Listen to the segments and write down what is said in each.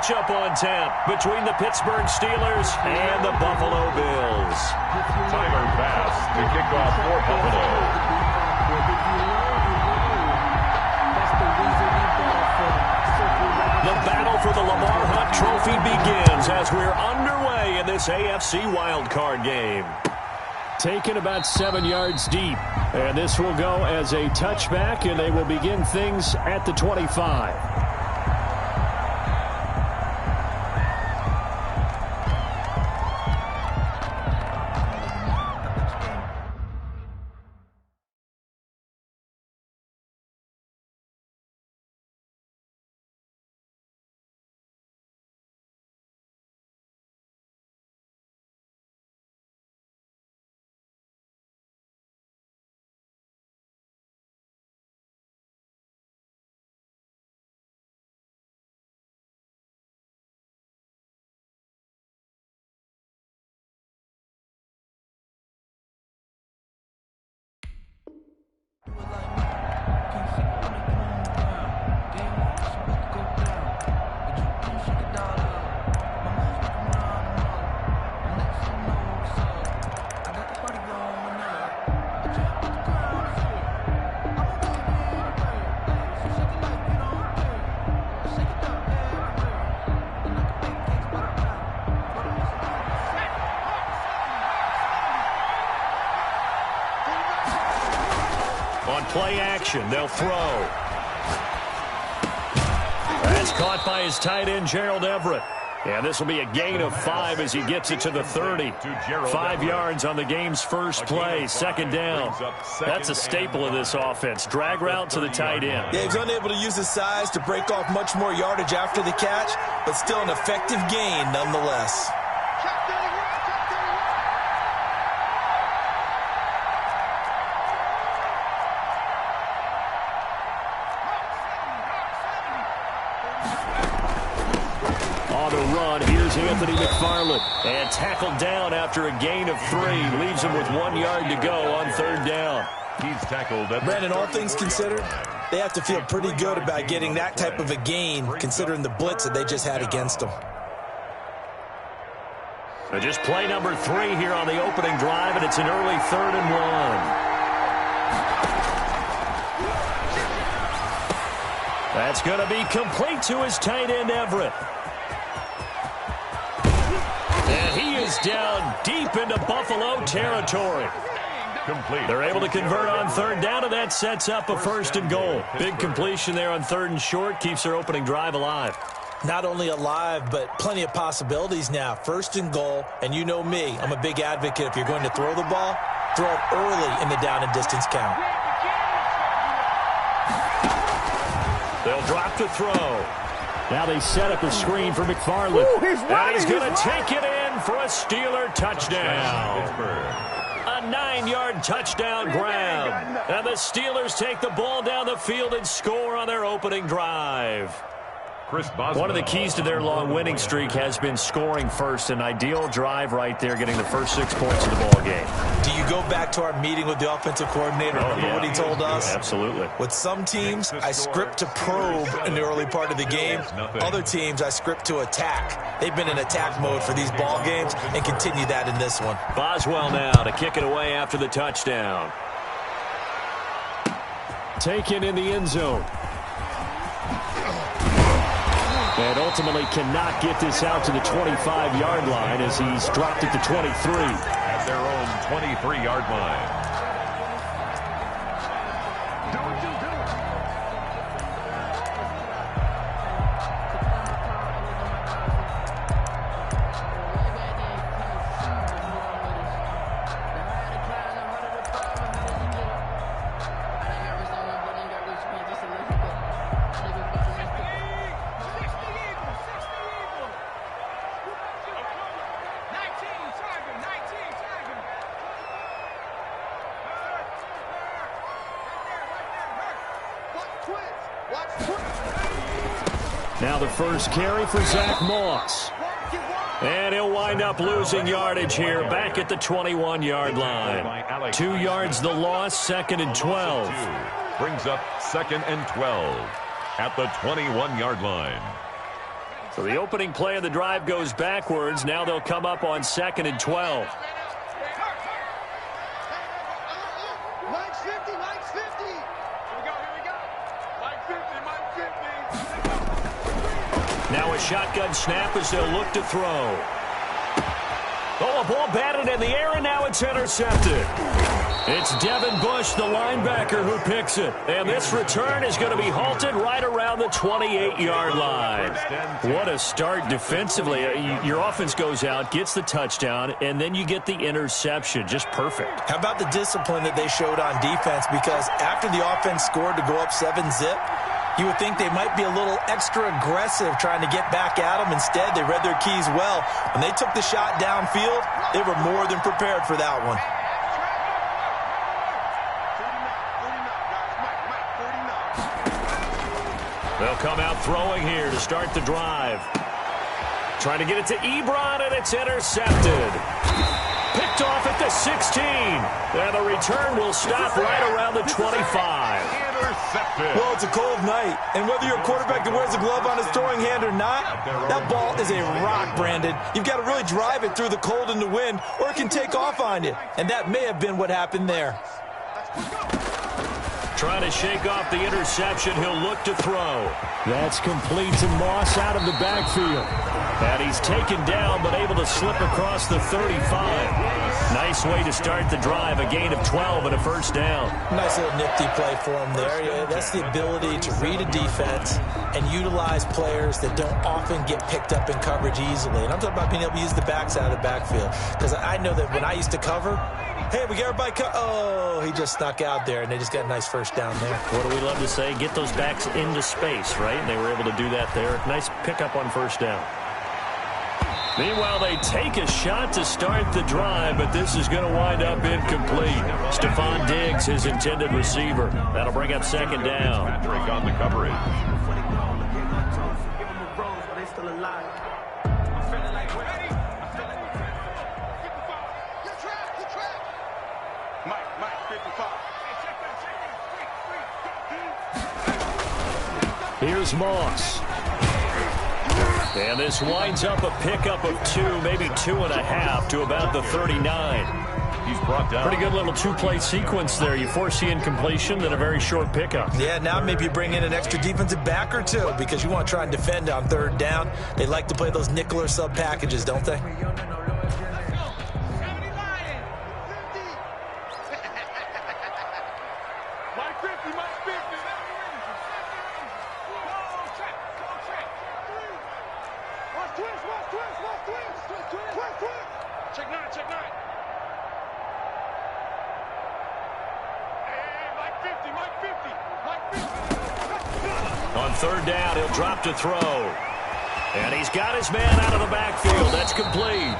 matchup on tap between the Pittsburgh Steelers and the Buffalo Bills. Tyler Bass to kick off for Buffalo. The battle for the Lamar Hunt Trophy begins as we're underway in this AFC wildcard game. Taken about 7 yards deep. And this will go as a touchback, and they will begin things at the 25. Play action. They'll throw. That's caught by his tight end, Gerald Everett. And this will be a gain of 5 as he gets it to the 30. 5 yards on the game's first play. Second down. That's a staple of this offense. Drag route to the tight end. Yeah, he was unable to use his size to break off much more yardage after the catch, but still an effective gain nonetheless. Anthony McFarland, and tackled down after a gain of 3. Leaves him with 1 yard to go on third down. He's tackled. Brandon, all things considered, they have to feel pretty good about getting that type of a gain, considering the blitz that they just had against them. So just play number 3 here on the opening drive, and it's an early 3rd and 1. That's going to be complete to his tight end, Everett. And he is down deep into Buffalo territory. Complete. They're able to convert on third down, and that sets up a 1st and goal. Big completion there on 3rd and short. Keeps their opening drive alive. Not only alive, but plenty of possibilities now. 1st and goal, and you know me. I'm a big advocate. If you're going to throw the ball, throw it early in the down and distance count. They'll drop to throw. Now they set up a screen for McFarland. Ooh, and he's going to take it in for a Steeler touchdown. A 9-yard touchdown grab. And the Steelers take the ball down the field and score on their opening drive. One of the keys to their long winning streak has been scoring first. An ideal drive right there, getting the first 6 points of the ball game. Do you go back to our meeting with the offensive coordinator? Remember what he told us? Yeah, absolutely. With some teams, I script to probe in the early part of the game. Other teams, I script to attack. They've been in attack mode for these ball games and continue that in this one. Boswell now to kick it away after the touchdown. Taken in the end zone. And ultimately cannot get this out to the 25-yard line as he's dropped at the 23. At their own 23-yard line. Now the first carry for Zach Moss. And he'll wind up losing yardage here back at the 21-yard line. 2 yards the loss, 2nd and 12. Brings up 2nd and 12 at the 21-yard line. So the opening play of the drive goes backwards. Now they'll come up on 2nd and 12. Mike's 50, Mike's 50. Here we go. Mike 50. Now a shotgun snap as they'll look to throw. Oh, a ball batted in the air, and now it's intercepted. It's Devin Bush, the linebacker, who picks it. And this return is going to be halted right around the 28-yard line. What a start defensively. Your offense goes out, gets the touchdown, and then you get the interception. Just perfect. How about the discipline that they showed on defense? Because after the offense scored to go up 7-zip, you would think they might be a little extra aggressive trying to get back at them. Instead, they read their keys well. When they took the shot downfield, they were more than prepared for that one. They'll come out throwing here to start the drive. Trying to get it to Ebron, and it's intercepted. Picked off at the 16. And the return will stop right around the 25. Well, it's a cold night, and whether you're a quarterback that wears a glove on his throwing hand or not, that ball is a rock, Brandon. You've got to really drive it through the cold and the wind, or it can take off on you. And that may have been what happened there. Trying to shake off the interception. He'll look to throw. That's complete to Moss out of the backfield. And he's taken down, but able to slip across the 35. Nice way to start the drive. A gain of 12 and a first down. Nice little nifty play for him there. Yeah, that's the ability to read a defense and utilize players that don't often get picked up in coverage easily. And I'm talking about being able to use the backs out of the backfield. Because I know that when I used to cover, hey, we got everybody oh, he just snuck out there, and they just got a nice first down there. What do we love to say? Get those backs into space, right? And they were able to do that there. Nice pickup on first down. Meanwhile, they take a shot to start the drive, but this is going to wind up incomplete. Stephon Diggs, his intended receiver. That'll bring up 2nd down. Patrick on the coverage. Here's Moss. And this winds up a pickup of 2, maybe 2.5 to about the 39. He's brought down. Pretty good little 2-play sequence there. You force the incompletion, then a very short pickup. Yeah, now maybe you bring in an extra defensive back or two because you want to try and defend on 3rd down. They like to play those nickel or sub packages, don't they? On 3rd down, he'll drop to throw. And he's got his man out of the backfield. That's complete.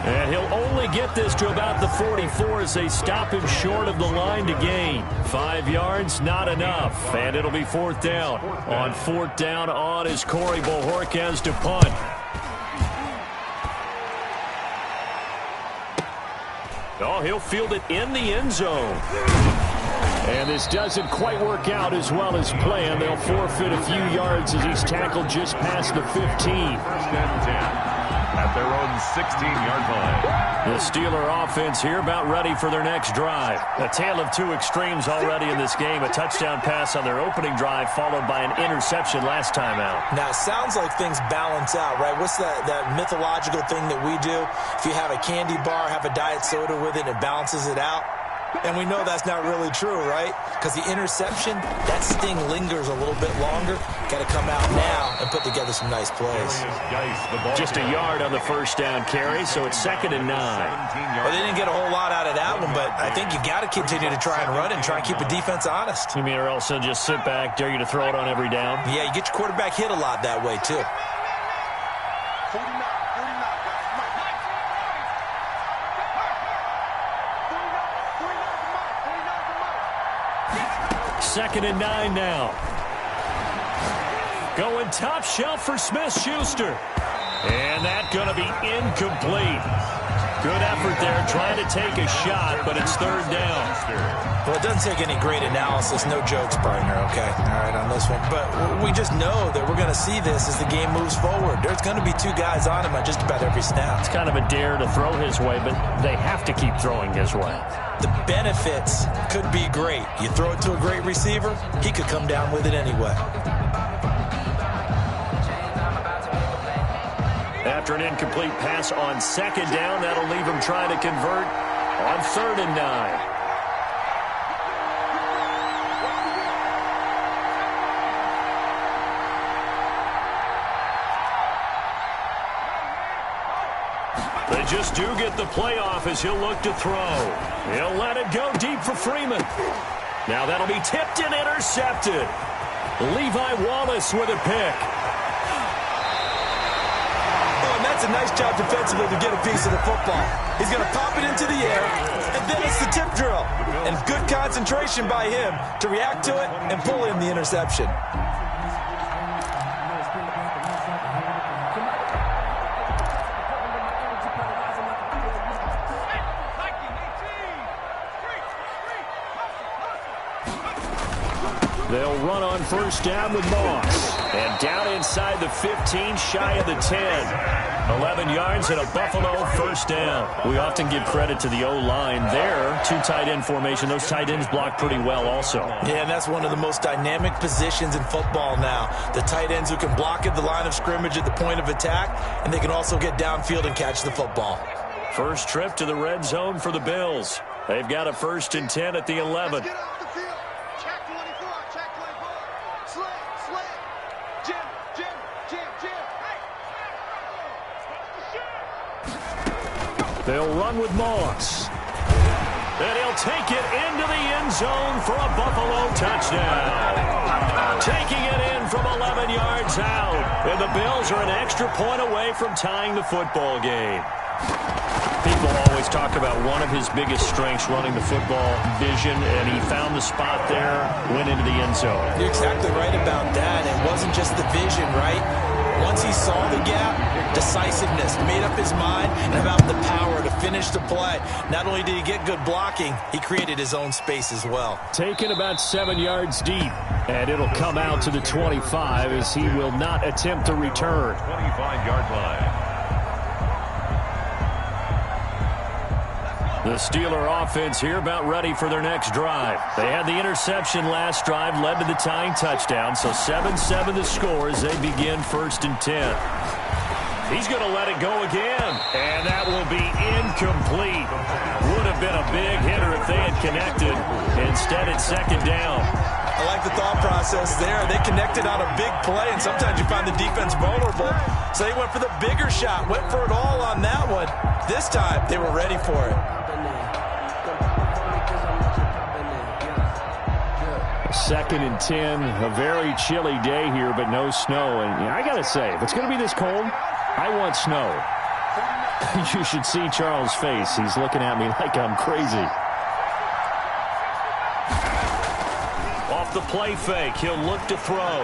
And he'll only get this to about the 44 as they stop him short of the line to gain. 5 yards, not enough. And it'll be 4th down. On 4th down, on is Corey Bojorquez to punt. Oh, he'll field it in the end zone. And this doesn't quite work out as well as planned. They'll forfeit a few yards as he's tackled just past the 15. 1st and 10 at their own 16-yard line. The Steeler offense here about ready for their next drive. A tale of 2 extremes already in this game. A touchdown pass on their opening drive followed by an interception last time out. Now, it sounds like things balance out, right? What's that mythological thing that we do? If you have a candy bar, have a diet soda with it, it balances it out. And we know that's not really true, right? Because the interception, that sting lingers a little bit longer. Got to come out now and put together some nice plays. Just a yard on the first down carry, so it's 2nd and 9. Well, they didn't get a whole lot out of that one, but I think you got to continue to try and run and try and keep the defense honest. You mean or else just sit back, dare you to throw it on every down? Yeah, you get your quarterback hit a lot that way, too. 2nd and 9 now. Going top shelf for Smith-Schuster. And that's going to be incomplete. Good effort there, trying to take a shot, but it's third down. Well, it doesn't take any great analysis. No jokes, partner, okay? All right, on this one. But we just know that we're going to see this as the game moves forward. There's going to be two guys on him on just about every snap. It's kind of a dare to throw his way, but they have to keep throwing his way. The benefits could be great. You throw it to a great receiver, he could come down with it anyway. After an incomplete pass on second down, that'll leave him trying to convert on 3rd and 9. They just do get the playoff as he'll look to throw. He'll let it go deep for Freeman. Now that'll be tipped and intercepted. Levi Wallace with a pick. That's a nice job defensively to get a piece of the football. He's going to pop it into the air, and then it's the tip drill. And good concentration by him to react to it and pull in the interception. They'll run on first down with Moss. And down inside the 15, shy of the 10. 11 yards and a Buffalo first down. We often give credit to the O-line there. 2 tight end formation. Those tight ends block pretty well also. Yeah, and that's one of the most dynamic positions in football now. The tight ends who can block at the line of scrimmage at the point of attack, and they can also get downfield and catch the football. First trip to the red zone for the Bills. They've got a 1st and 10 at the 11. They'll run with Moss. And he'll take it into the end zone for a Buffalo touchdown. Taking it in from 11 yards out. And the Bills are an extra point away from tying the football game. People always talk about one of his biggest strengths, running the football, vision, and he found the spot there, went into the end zone. You're exactly right about that. It wasn't just the vision, right? Once he saw the gap, decisiveness, made up his mind, and about the power to finish the play. Not only did he get good blocking, he created his own space as well. Taken about 7 yards deep, and it'll come out to the 25 as he will not attempt to return. 25-yard line. The Steeler offense here about ready for their next drive. They had the interception last drive, led to the tying touchdown, so 7-7 the score as they begin 1st and 10. He's going to let it go again, and that will be incomplete. Would have been a big hitter if they had connected. Instead, it's 2nd down. I like the thought process there. They connected on a big play, and sometimes you find the defense vulnerable. So they went for the bigger shot, went for it all on that one. This time, they were ready for it. 2nd and 10, a very chilly day here, but no snow. And I got to say, if it's going to be this cold, I want snow. You should see Charles' face. He's looking at me like I'm crazy. Off the play fake, he'll look to throw.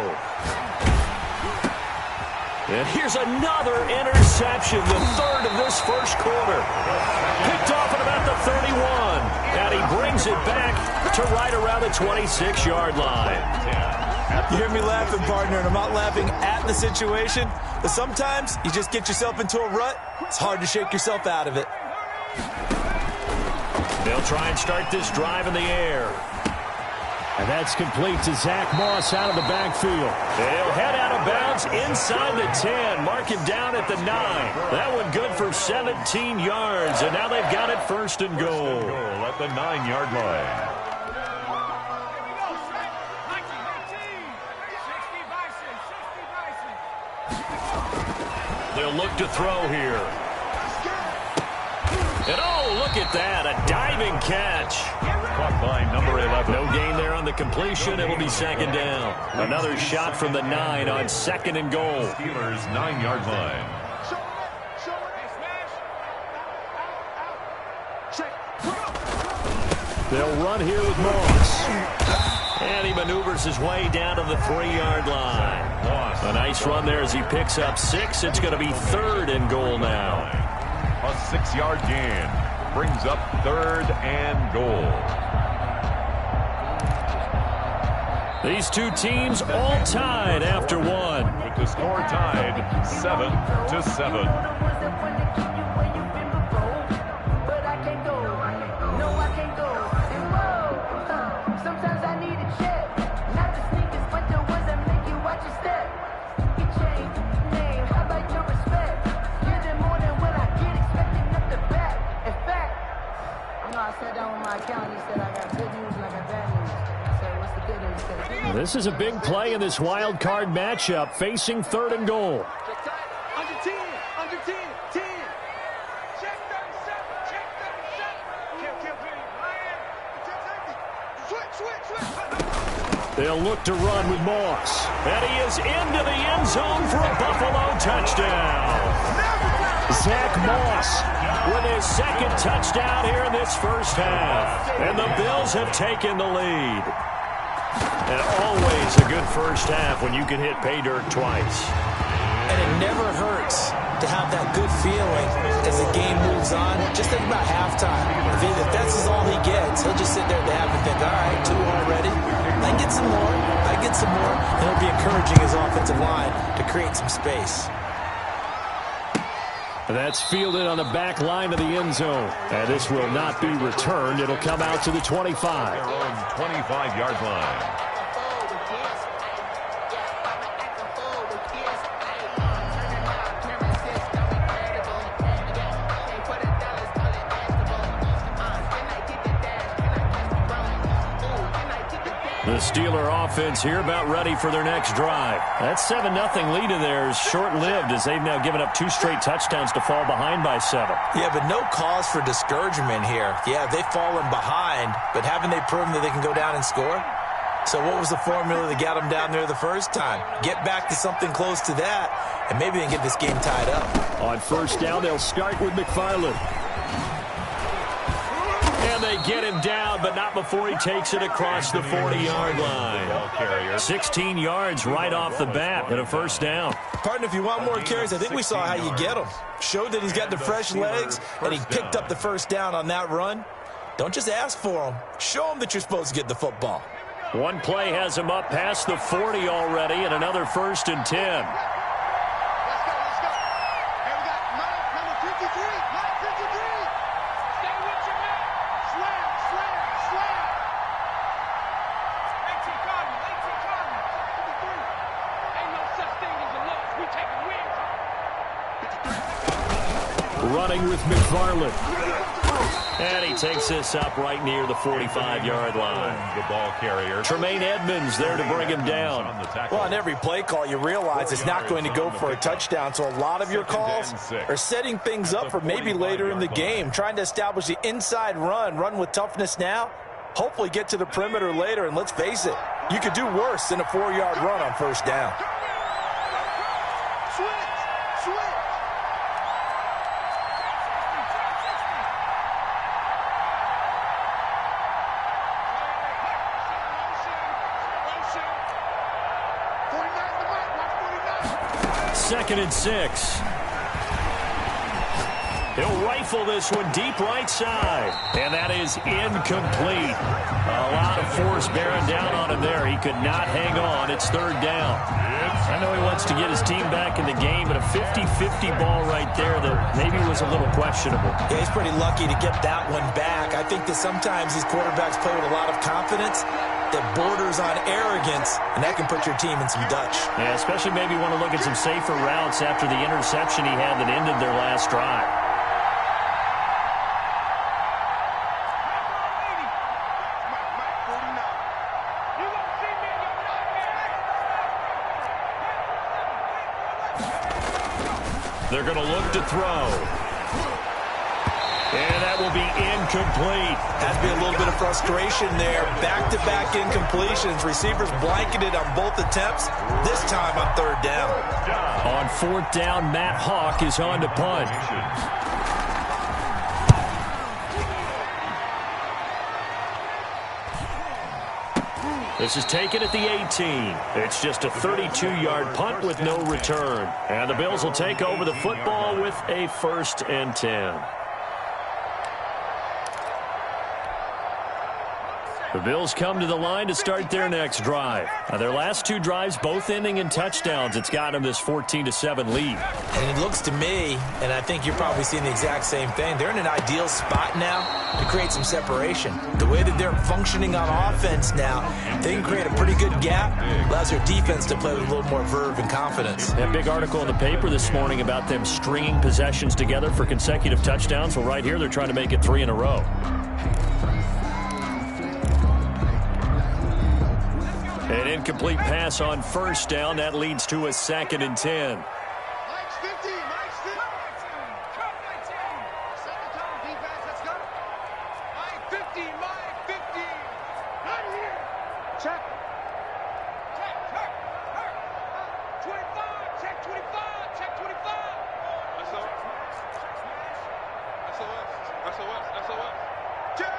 And here's another interception, the 3rd of this first quarter. Picked off at about the 31. And he brings it back to right around the 26-yard line. You hear me laughing, partner, and I'm not laughing at the situation, but sometimes you just get yourself into a rut. It's hard to shake yourself out of it. They'll try and start this drive in the air. And that's complete to Zach Moss out of the backfield. They'll head out of bounds inside the 10. Mark him down at the 9. That one good for 17 yards. And now they've got it 1st and goal. At the 9-yard line. They'll look to throw here. And oh, look at that, a diving catch. Caught by number 11. No gain there on the completion. It'll be 2nd down. Another shot from the 9 on 2nd and goal. Steelers 9-yard line. They'll run here with Moss. And he maneuvers his way down to the 3-yard line. A nice run there as he picks up 6. It's going to be 3rd and goal now. A 6-yard gain brings up 3rd and goal. These two teams all tied after one. With the score tied 7-7. This is a big play in this wild card matchup, facing 3rd and goal. Under 10, under 10, 10. Check 37, check 37. Switch. They'll look to run with Moss. And he is into the end zone for a Buffalo touchdown. Zach Moss with his 2nd touchdown here in this first half. And the Bills have taken the lead. And always a good first half when you can hit pay dirt twice. And it never hurts to have that good feeling as the game moves on. Just think about halftime. If that's all he gets, he'll just sit there at the half and think, all right, 2 already. I get some more. I get some more. And he'll be encouraging his offensive line to create some space. That's fielded on the back line of the end zone. And this will not be returned. It'll come out to the 25. Their own 25-yard line. The Steeler offense here about ready for their next drive. That 7-0 lead of theirs short-lived as they've now given up 2 straight touchdowns to fall behind by 7. Yeah, but no cause for discouragement here. Yeah, they've fallen behind, but haven't they proven that they can go down and score? So what was the formula that got them down there the first time? Get back to something close to that, and maybe they can get this game tied up. On first down, they'll start with McFarland. And they get him down, but not before he takes it across the 40-yard line. 16 yards right off the bat and a first down. Partner, if you want more carries, I think we saw how you get them. Showed that he's got the fresh legs, and he picked up the first down on that run. Don't just ask for them. Show them that you're supposed to get the football. One play has him up past the 40 already, and another 1st and 10. Running with McFarland. And he takes this up right near the 45-yard line. The ball carrier. Tremaine Edmonds there to bring him down. Well, on every play call, you realize it's not going to go for a touchdown. So a lot of your calls are setting things up for maybe later in the game, trying to establish the inside run with toughness now, hopefully get to the perimeter later. And let's face it, you could do worse than a 4-yard run on first down. Second and 6. He'll rifle this one deep right side. And that is incomplete. A lot of force bearing down on him there. He could not hang on. It's 3rd down. I know he wants to get his team back in the game, but a 50-50 ball right there that maybe was a little questionable. Yeah, he's pretty lucky to get that one back. I think that sometimes these quarterbacks play with a lot of confidence that borders on arrogance, and that can put your team in some Dutch. Yeah, especially maybe want to look at some safer routes after the interception he had that ended their last drive. They're going to look to throw. And that will be incomplete. Has to be a little bit of frustration there. Back-to-back incompletions. Receivers blanketed on both attempts, this time on 3rd down. On 4th down, Matt Hawk is on to punt. This is taken at the 18. It's just a 32-yard punt with no return. And the Bills will take over the football with a 1st and 10. The Bills come to the line to start their next drive. Their last 2 drives, both ending in touchdowns. It's got them this 14-7 lead. And it looks to me, and I think you're probably seeing the exact same thing, they're in an ideal spot now to create some separation. The way that they're functioning on offense now, they can create a pretty good gap. Allows their defense to play with a little more verve and confidence. That big article in the paper this morning about them stringing possessions together for consecutive touchdowns. Well, right here, they're trying to make it 3 in a row. An incomplete pass on 1st down. That leads to a 2nd and 10. Mike's 50. Mike's 50. Second down, defense. Let's go. Mike 50. Mike 50. Right here. Check. Check. Check. 25. Check 25. Check 25. SOS. SOS. SOS. SOS. Check.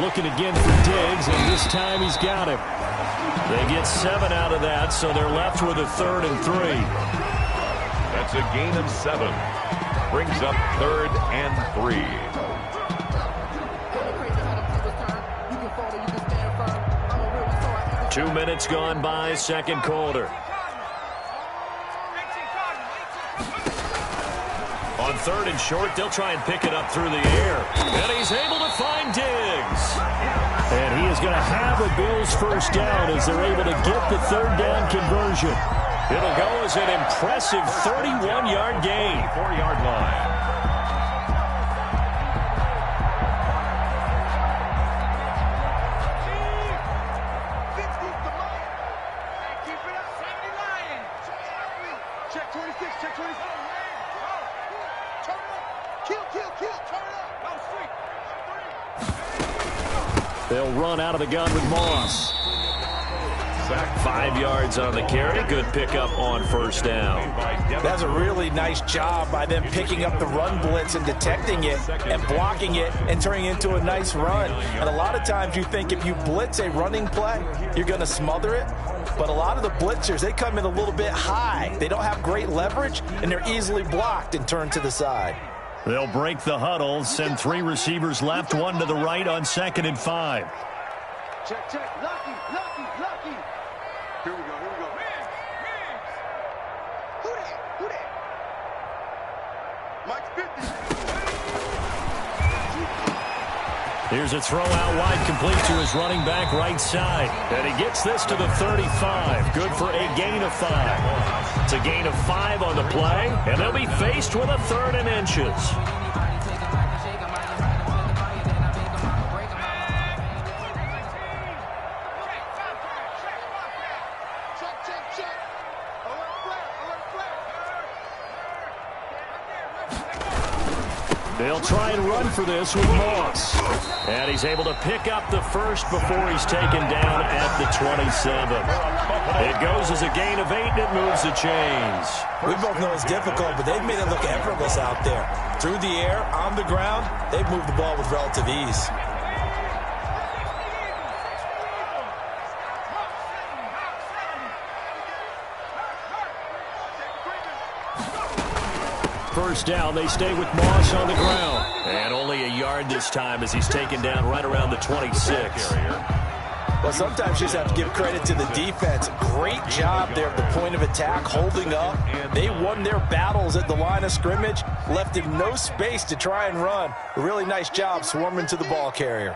Looking again for Diggs, and this time he's got him. They get 7 out of that, so they're left with a 3rd and 3. That's a gain of 7. Brings up 3rd and 3. 2 minutes gone by, 2nd quarter. On 3rd and short, they'll try and pick it up through the air. And he's able to find Diggs. And he is going to have a Bills 1st down as they're able to get the 3rd down conversion. It'll go as an impressive 31-yard gain. 4-yard line. Check 26. Check 26. Turn it up. Kill. Turn it up. Go straight. They'll run out of the gun with Moss. 5 yards on the carry. Good pickup on 1st down. That's a really nice job by them picking up the run blitz and detecting it and blocking it and turning it into a nice run. And a lot of times you think if you blitz a running play, you're going to smother it. But a lot of the blitzers, they come in a little bit high. They don't have great leverage, and they're easily blocked and turned to the side. They'll break the huddle, send 3 receivers left, 1 to the right on 2nd and 5. Check. Lucky. Here we go. Who that? Mike's 50. Here's a throw out wide, complete to his running back right side. And he gets this to the 35. Good for a gain of 5. It's a gain of 5 on the play, and they'll be faced with a 3rd and inches. They'll try and run for this with Moss. And he's able to pick up the 1st before he's taken down at the 27. It goes as a gain of 8, and it moves the chains. We both know it's difficult, but they've made it look effortless out there. Through the air, on the ground, they've moved the ball with relative ease. First down, they stay with Moss on the ground. And only a yard this time as he's taken down right around the 26. Well, sometimes you just have to give credit to the defense. Great job there at the point of attack, holding up. They won their battles at the line of scrimmage, left him no space to try and run. A really nice job swarming to the ball carrier.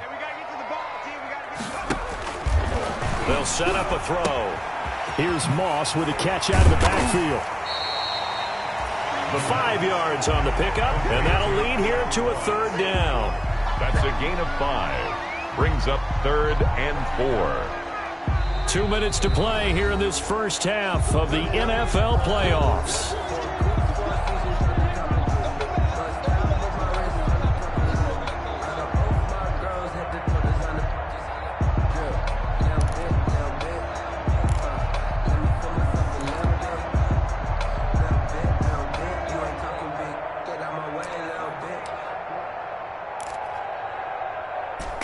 They'll set up a throw. Here's Moss with a catch out of the backfield. The 5 yards on the pickup, and that'll lead here to a 3rd down. That's a gain of 5. Brings up 3rd and 4. 2 minutes to play here in this first half of the NFL playoffs.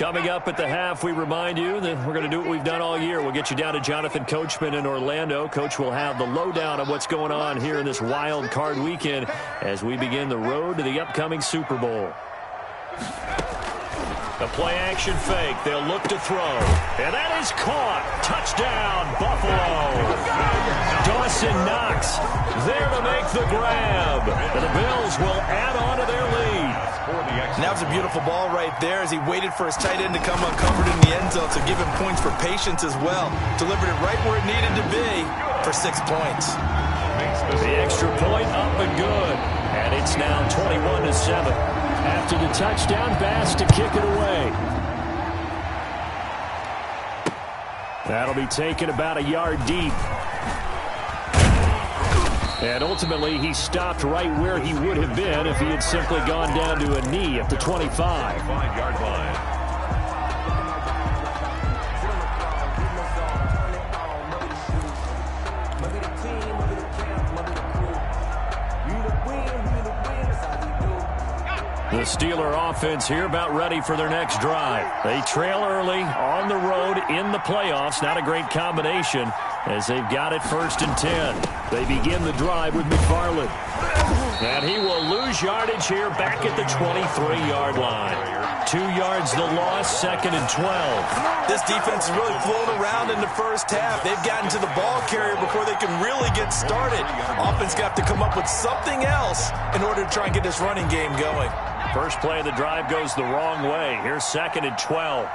Coming up at the half, we remind you that we're going to do what we've done all year. We'll get you down to Jonathan Coachman in Orlando. Coach will have the lowdown of what's going on here in this wild card weekend as we begin the road to the upcoming Super Bowl. The play action fake. They'll look to throw. And that is caught. Touchdown, Buffalo. Dawson Knox there to make the grab. And the Bills will add on to their lead. And that was a beautiful ball right there as he waited for his tight end to come uncovered in the end zone, so give him points for patience as well. Delivered it right where it needed to be for 6 points. The extra point up and good. And it's now 21-7. After the touchdown, Bass to kick it away. That'll be taken about a yard deep. And ultimately, he stopped right where he would have been if he had simply gone down to a knee at the 25. 5-yard line. The Steeler offense here about ready for their next drive. They trail early on the road in the playoffs. Not a great combination as they've got it 1st and 10. They begin the drive with McFarland. And he will lose yardage here back at the 23-yard line. 2 yards the loss, 2nd and 12. This defense is really flown around in the first half. They've gotten to the ball carrier before they can really get started. Offense got to come up with something else in order to try and get this running game going. First play of the drive goes the wrong way. Here's 2nd and 12.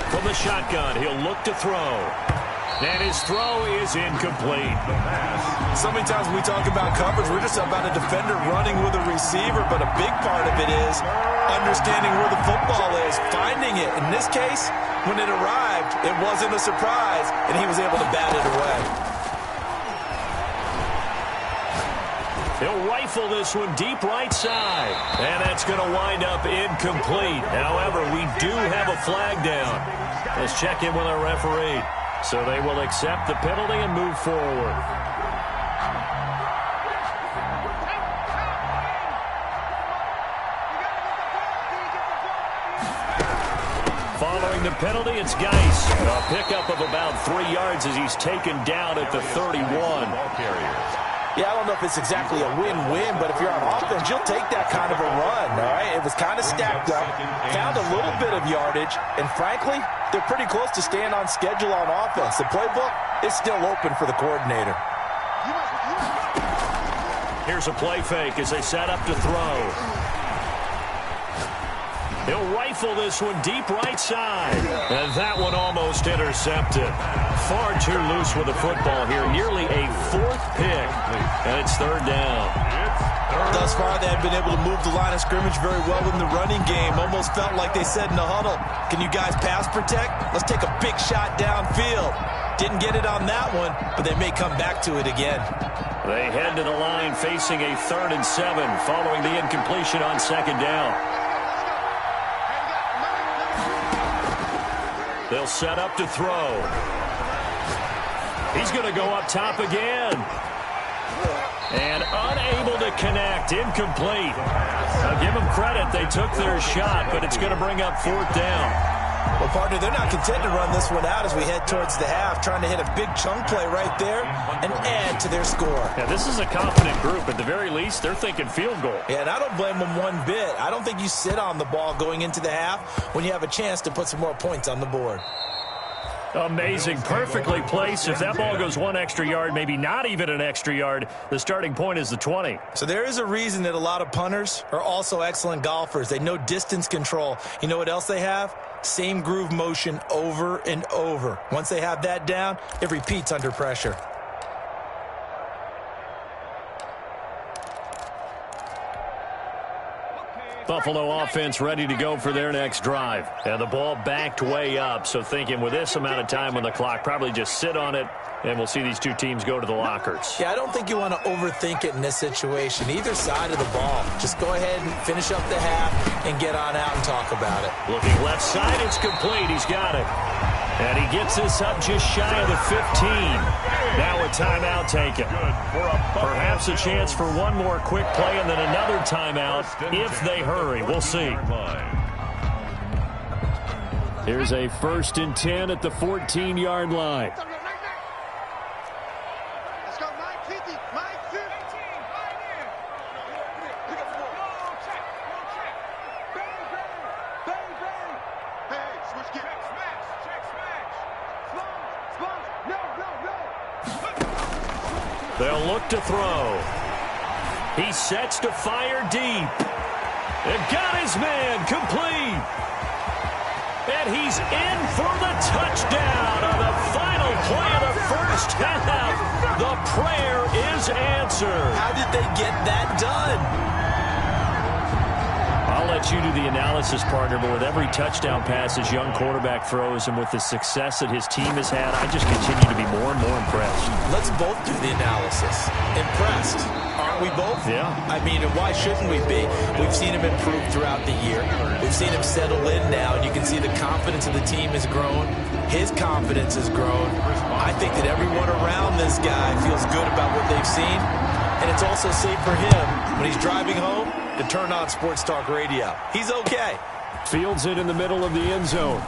From the shotgun, he'll look to throw. And his throw is incomplete. So many times when we talk about coverage, we're just about a defender running with a receiver, but a big part of it is understanding where the football is, finding it. In this case, when it arrived, it wasn't a surprise, and he was able to bat it away. He'll rifle this one deep right side. And that's going to wind up incomplete. However, we do have a flag down. Let's check in with our referee. So they will accept the penalty and move forward. Following the penalty, it's Geis. A pickup of about 3 yards as he's taken down at the 31. Yeah, I don't know if it's exactly a win-win, but if you're on offense, you'll take that kind of a run, all right? It was kind of stacked up, found a little bit of yardage, and frankly, they're pretty close to staying on schedule on offense. The playbook is still open for the coordinator. Here's a play fake as they set up to throw. He'll rifle this one deep right side. And that one almost intercepted. Far too loose with the football here. Nearly a 4th pick. And it's 3rd down. Thus far, they have been able to move the line of scrimmage very well in the running game. Almost felt like they said in the huddle, can you guys pass protect? Let's take a big shot downfield. Didn't get it on that one, but they may come back to it again. They head to the line facing a 3rd and 7 following the incompletion on 2nd down. They'll set up to throw. He's going to go up top again. And unable to connect. Incomplete. Now give them credit. They took their shot, but it's going to bring up 4th down. Well, partner, they're not content to run this one out as we head towards the half, trying to hit a big chunk play right there and add to their score. Yeah, this is a confident group. At the very least, they're thinking field goal. Yeah, and I don't blame them one bit. I don't think you sit on the ball going into the half when you have a chance to put some more points on the board. Amazing. Perfectly placed. If that ball goes 1 extra yard, maybe not even an extra yard, the starting point is the 20. So there is a reason that a lot of punters are also excellent golfers. They know distance control. You know what else they have? Same groove motion over and over. Once they have that down, it repeats under pressure. Buffalo offense ready to go for their next drive. And the ball backed way up, so thinking with this amount of time on the clock, probably just sit on it, and we'll see these two teams go to the lockers. Yeah, I don't think you want to overthink it in this situation. Either side of the ball. Just go ahead and finish up the half and get on out and talk about it. Looking left side, it's complete. He's got it. And he gets this up just shy of the 15. Now a timeout taken. Perhaps a chance for one more quick play and then another timeout if they hurry. We'll see. Here's a 1st and 10 at the 14-yard line. Let's go, 950, 950. Bang, bang, bang, bang. Hey, switch gear. Check smash. Splash. No. They'll look to throw. He sets to fire deep. And got his man complete. And he's in for the touchdown on the final play of the first half. The prayer is answered. How did they get that done? I'll let you do the analysis, partner, but with every touchdown pass his young quarterback throws and with the success that his team has had, I just continue to be more and more impressed. Let's both do the analysis. Impressed. Aren't we both? Yeah. I mean, and why shouldn't we be? We've seen him improve throughout the year. We've seen him settle in now, and you can see the confidence of the team has grown. His confidence has grown. I think that everyone around this guy feels good about what they've seen, and it's also safe for him when he's driving home to turn on Sports Talk Radio. He's okay. Fields it in the middle of the end zone.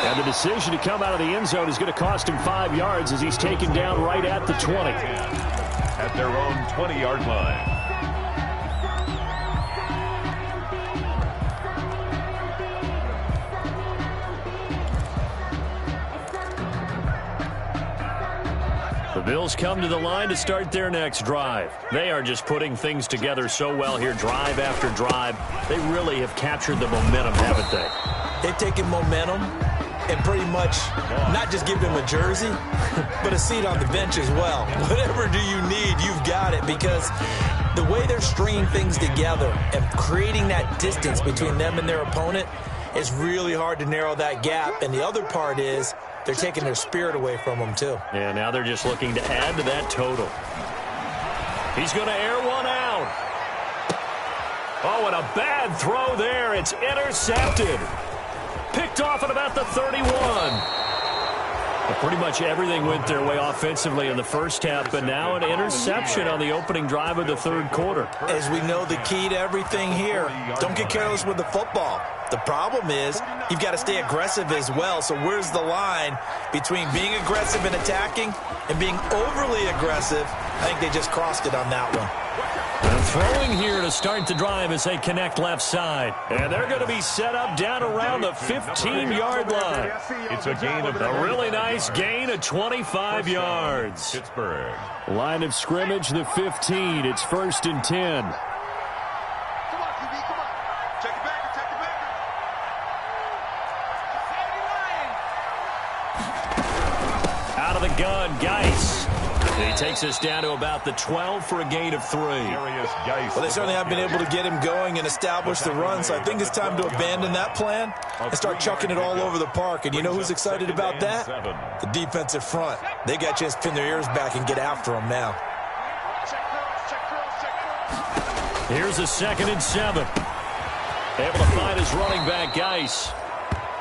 And the decision to come out of the end zone is going to cost him 5 yards as he's taken down right at the 20. At their own 20-yard line. The Bills come to the line to start their next drive. They are just putting things together so well here, drive after drive. They really have captured the momentum, haven't they? They've taken momentum and pretty much not just give him a jersey, but a seat on the bench as well. Whatever do you need, you've got it, because the way they're stringing things together and creating that distance between them and their opponent is really hard to narrow that gap. And the other part is they're taking their spirit away from them, too. Yeah, now they're just looking to add to that total. He's going to air one out. Oh, and a bad throw there. It's intercepted. Picked off at about the 31. But pretty much everything went their way offensively in the first half, but now an interception on the opening drive of the third quarter. As we know, the key to everything here, don't get careless with the football. The problem is you've got to stay aggressive as well. So where's the line between being aggressive and attacking and being overly aggressive? I think they just crossed it on that one. And throwing here to start the drive as they connect left side. And they're going to be set up down around the 15-yard line. It's a gain of a really nice gain of 25 yards. Pittsburgh. Line of scrimmage, the 15. It's 1st and 10. Come on, QB, come on. Check it back, check it back. Out of the gun, Geis. He takes us down to about the 12 for a gain of 3. Well, they certainly have been able to get him going and establish the run, so I think it's time to abandon that plan and start chucking it all over the park. And you know who's excited about that? The defensive front. They got a chance to pin their ears back and get after him now. Here's a 2nd and 7. Able to find his running back, Geis.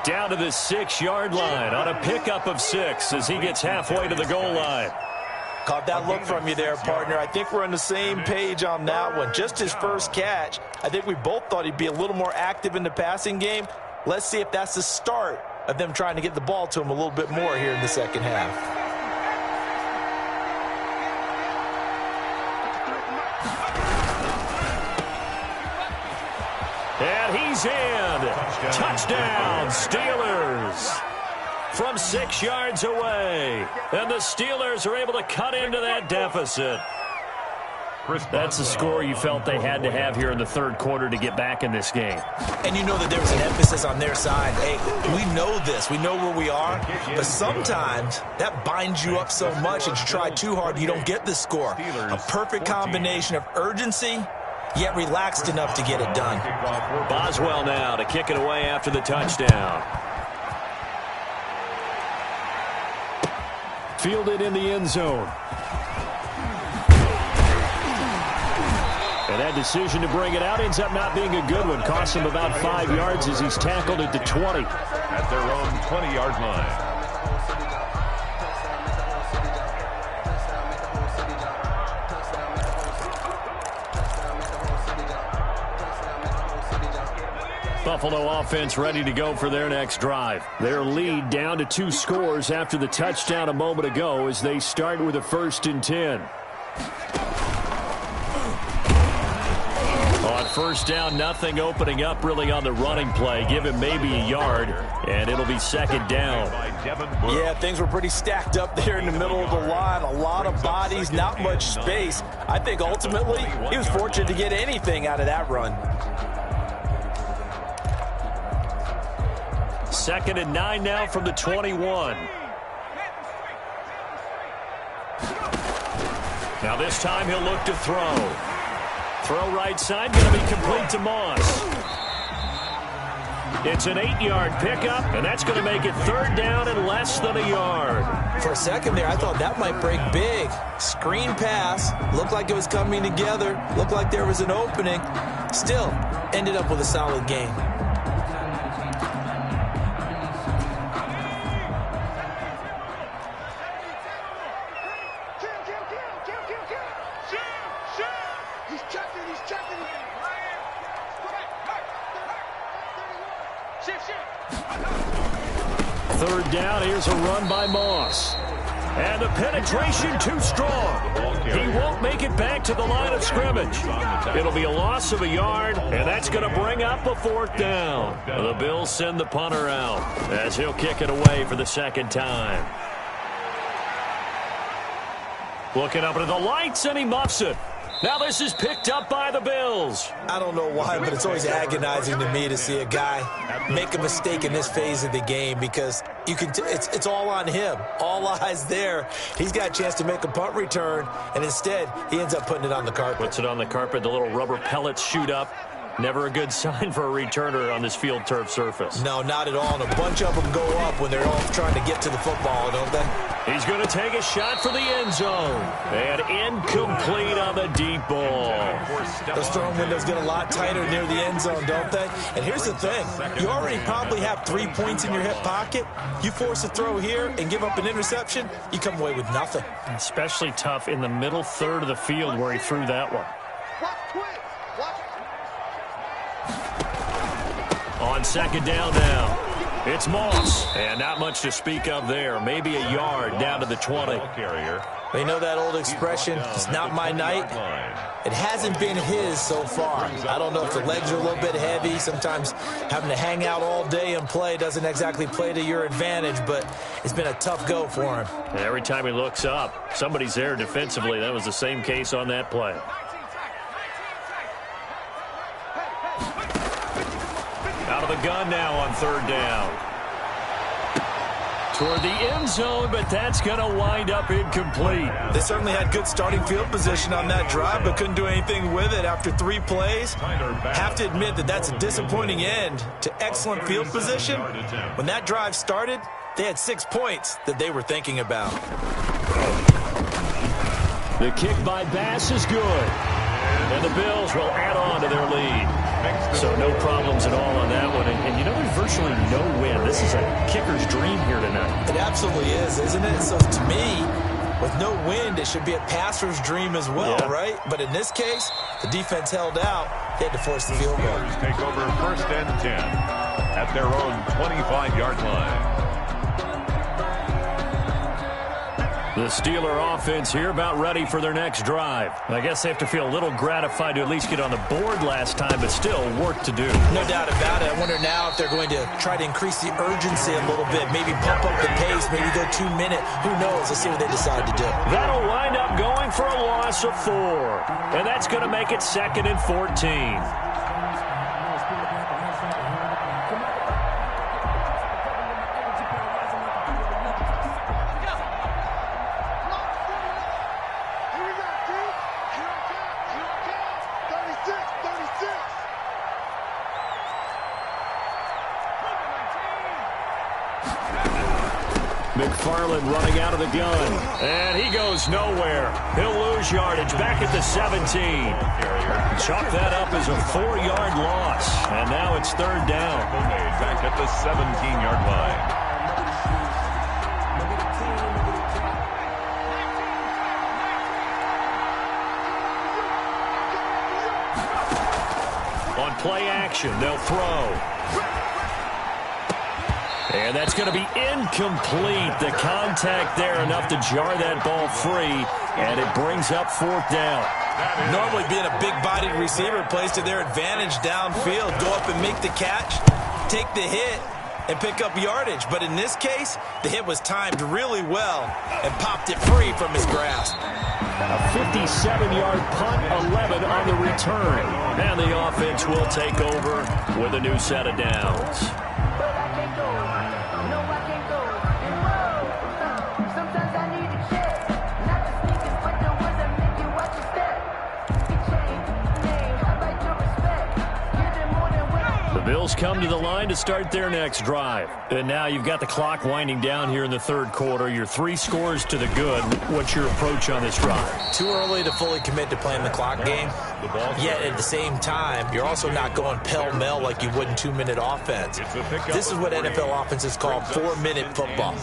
Down to the 6-yard line on a pickup of 6 as he gets halfway to the goal line. Caught that look from you there, partner. I think we're on the same page on that one. Just his first catch. I think we both thought he'd be a little more active in the passing game. Let's see if that's the start of them trying to get the ball to him a little bit more here in the second half. And he's in. Touchdown, Steelers. From 6 yards away. And the Steelers are able to cut into that deficit. That's the score you felt they had to have here in the third quarter to get back in this game. And you know that there was an emphasis on their side. Hey, we know this. We know where we are. But sometimes that binds you up so much that you try too hard and you don't get the score. A perfect combination of urgency yet relaxed enough to get it done. Boswell now to kick it away after the touchdown. Fielded in the end zone. And that decision to bring it out ends up not being a good one. Costs him about 5 yards as he's tackled at the 20. At their own 20-yard line. Buffalo offense ready to go for their next drive. Their lead down to 2 scores after the touchdown a moment ago as they start with a 1st and 10. On first down, nothing opening up really on the running play. Give him maybe a yard, and it'll be 2nd down. Yeah, things were pretty stacked up there in the middle of the line. A lot of bodies, not much space. I think ultimately he was fortunate to get anything out of that run. 2nd and 9 now from the 21. Now this time he'll look to throw. Throw right side, going to be complete to Moss. It's an 8-yard pickup, and that's going to make it 3rd down and less than a yard. For a second there, I thought that might break big. Screen pass, looked like it was coming together, looked like there was an opening. Still, ended up with a solid game. Third down, here's a run by Moss. And the penetration too strong. He won't make it back to the line of scrimmage. It'll be a loss of a yard, and that's going to bring up a 4th down. The Bills send the punter out as he'll kick it away for the 2nd time. Looking up into the lights, and he muffs it. Now this is picked up by the Bills. I don't know why, but it's always agonizing to me to see a guy make a mistake in this phase of the game because you can. It's all on him. All eyes there. He's got a chance to make a punt return, and instead he ends up putting it on the carpet. Puts it on the carpet. The little rubber pellets shoot up. Never a good sign for a returner on this field turf surface. No, not at all. And a bunch of them go up when they're all trying to get to the football, don't they? He's going to take a shot for the end zone. And incomplete on the deep ball. Those throwing windows get a lot tighter near the end zone, don't they? And here's the thing. You already probably have 3 points in your hip pocket. You force a throw here and give up an interception, you come away with nothing. Especially tough in the middle third of the field where he threw that one. On 2nd down now, it's Moss. And not much to speak of there. Maybe a yard down to the 20. You know that old expression, it's not my night? It hasn't been his so far. I don't know if the legs are a little bit heavy. Sometimes having to hang out all day and play doesn't exactly play to your advantage, but it's been a tough go for him. And every time he looks up, somebody's there defensively. That was the same case on that play. Out of the gun now on 3rd down. Toward the end zone, but that's going to wind up incomplete. They certainly had good starting field position on that drive, but couldn't do anything with it after 3 plays. Have to admit that that's a disappointing end to excellent field position. When that drive started, they had 6 points that they were thinking about. The kick by Bass is good. And the Bills will add on to their lead. So no problems at all on that one. And you know, there's virtually no wind. This is a kicker's dream here tonight. It absolutely is, isn't it? So to me, with no wind, it should be a passer's dream as well, right? But in this case, the defense held out. They had to force the field goal. Take over 1st and 10 at their own 25-yard line. The Steeler offense here about ready for their next drive. I guess they have to feel a little gratified to at least get on the board last time, but still work to do. No doubt about it. I wonder now if they're going to try to increase the urgency a little bit, maybe pump up the pace, maybe go 2-minute. Who knows? Let's see what they decide to do. That'll wind up going for a loss of 4. And that's going to make it 2nd and 14. McFarland running out of the gun. And he goes nowhere. He'll lose yardage back at the 17. Chalk that up as a 4-yard loss. And now it's third down. Back at the 17-yard line. On play action, they'll throw. And that's going to be incomplete. The contact there enough to jar that ball free, and it brings up fourth down. Normally being a big-bodied receiver plays to their advantage downfield. Go up and make the catch, take the hit, and pick up yardage. But in this case, the hit was timed really well and popped it free from his grasp. A 57-yard punt, 11 on the return. And the offense will take over with a new set of downs. Bills come to the line to start their next drive. And now you've got the clock winding down here in the third quarter. Your 3 scores to the good. What's your approach on this drive? Too early to fully commit to playing the clock game. Yet at the same time, you're also not going pell-mell like you would in 2-minute offense. This is what NFL offenses call 4-minute football.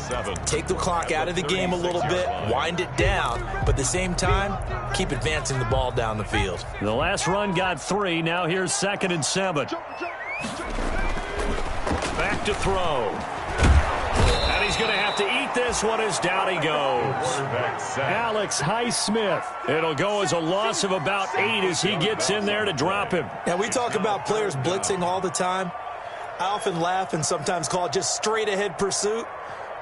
Take the clock out of the game a little bit, wind it down, but at the same time, keep advancing the ball down the field. The last run got 3. Now here's 2nd and 7. Back to throw. And he's going to have to eat this one as down he goes. Alex Highsmith. It'll go as a loss of about 8 as he gets in there to drop him. Now, we talk about players blitzing all the time. I often laugh and sometimes call it just straight-ahead pursuit.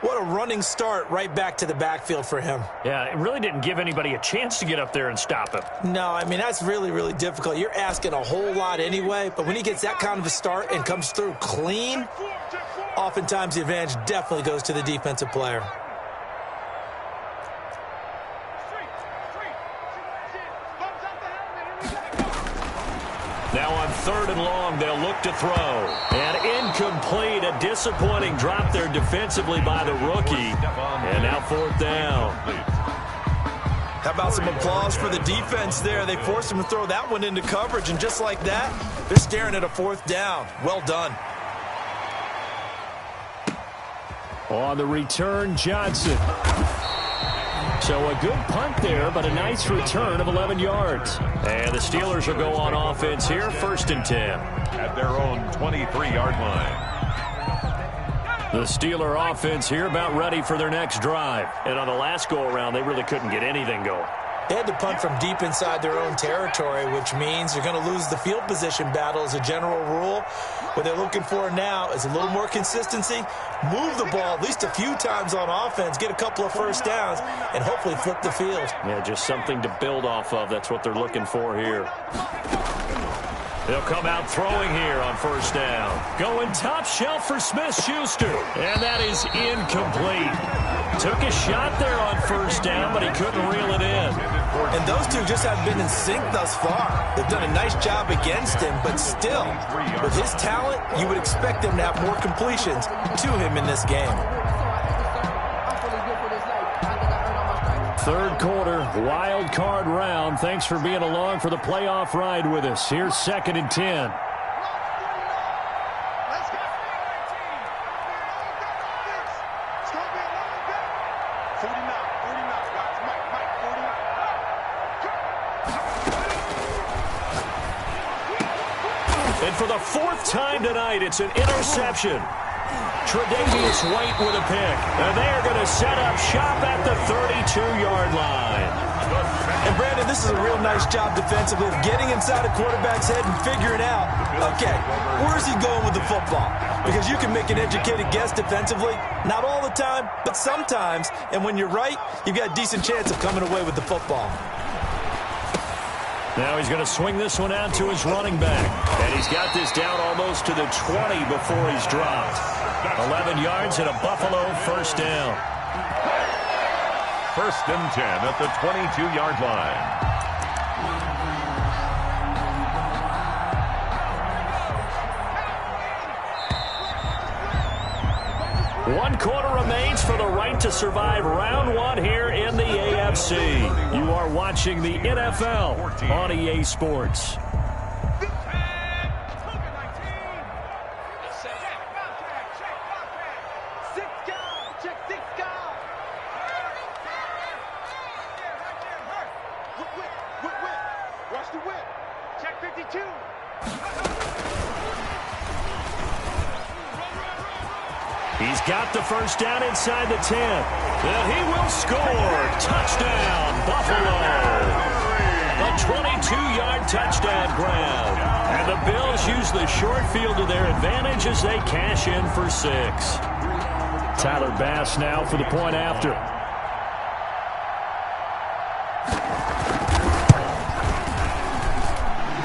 What a running start right back to the backfield for him. Yeah, it really didn't give anybody a chance to get up there and stop him. No, I mean, that's really, really difficult. You're asking a whole lot anyway, but when he gets that kind of a start and comes through clean, oftentimes the advantage definitely goes to the defensive player. Now on 3rd and long, they'll look to throw. And incomplete, a disappointing drop there defensively by the rookie. And now 4th down. How about some applause for the defense there? They forced him to throw that one into coverage, and just like that, they're staring at a 4th down. Well done. On the return, Johnson. So a good punt there, but a nice return of 11 yards. And the Steelers will go on offense here, 1st and 10. At their own 23-yard line. The Steeler offense here about ready for their next drive. And on the last go-around, they really couldn't get anything going. They had to punt from deep inside their own territory, which means you're going to lose the field position battle as a general rule. What they're looking for now is a little more consistency, move the ball at least a few times on offense, get a couple of first downs, and hopefully flip the field. Yeah, just something to build off of. That's what they're looking for here. They'll come out throwing here on 1st down. Going top shelf for Smith-Schuster. And that is incomplete. Took a shot there on 1st down, but he couldn't reel it in. And those two just haven't been in sync thus far. They've done a nice job against him, but still, with his talent, you would expect them to have more completions to him in this game. 3rd quarter, wild card round. Thanks for being along for the playoff ride with us. Here's 2nd and 10. And for the 4th time tonight, it's an interception. Tre'Davious White with a pick. And they are going to set up shop at the 32-yard line. And, Brandon, this is a real nice job defensively of getting inside a quarterback's head and figuring out, okay, where's he going with the football? Because you can make an educated guess defensively, not all the time, but sometimes. And when you're right, you've got a decent chance of coming away with the football. Now he's going to swing this one out to his running back. And he's got this down almost to the 20 before he's dropped. 11 yards and a Buffalo 1st down. 1st and 10 at the 22-yard line. 1 quarter remains for the right to survive round 1 here in the AFC. You are watching the NFL on EA Sports. Watch the whip. Check 52. He's got the first down inside the 10. And he will score. Touchdown, Buffalo. A 22-yard touchdown grab. And the Bills use the short field to their advantage as they cash in for 6. Tyler Bass now for the point after.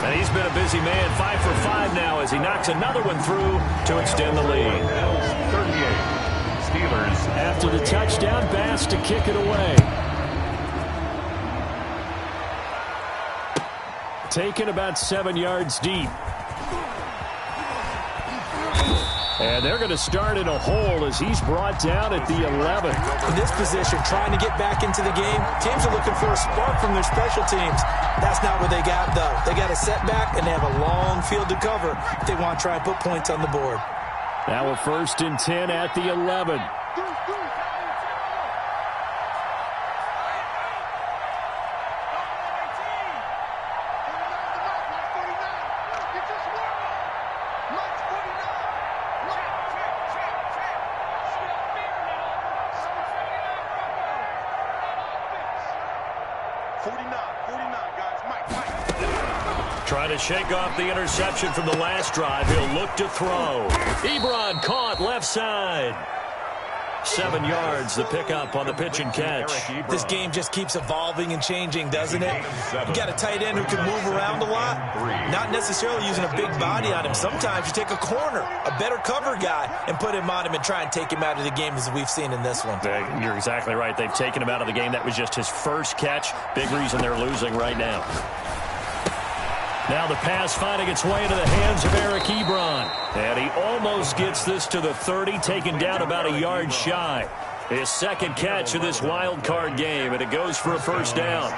And he's been a busy man, 5 for 5 now as he knocks another one through to extend the lead. 38. Steelers. After the touchdown, Bass to kick it away. Taken about 7 yards deep. And they're going to start in a hole as he's brought down at the 11. In this position, trying to get back into the game, teams are looking for a spark from their special teams. That's not what they got, though. They got a setback, and they have a long field to cover if they want to try and put points on the board. Now a 1st and 10 at the 11. Trying to shake off the interception from the last drive. He'll look to throw. Ebron caught left side. 7 yards, the pickup on the pitch and catch. This game just keeps evolving and changing, doesn't it? You got a tight end who can move around a lot, not necessarily using a big body on him. Sometimes you take a corner, a better cover guy, and put him on him and try and take him out of the game as we've seen in this one. You're exactly right. They've taken him out of the game. That was just his first catch. Big reason they're losing right now. Now the pass finding its way into the hands of Eric Ebron. And he almost gets this to the 30, taken down about a yard shy. His second catch of this wild card game, and it goes for a first down.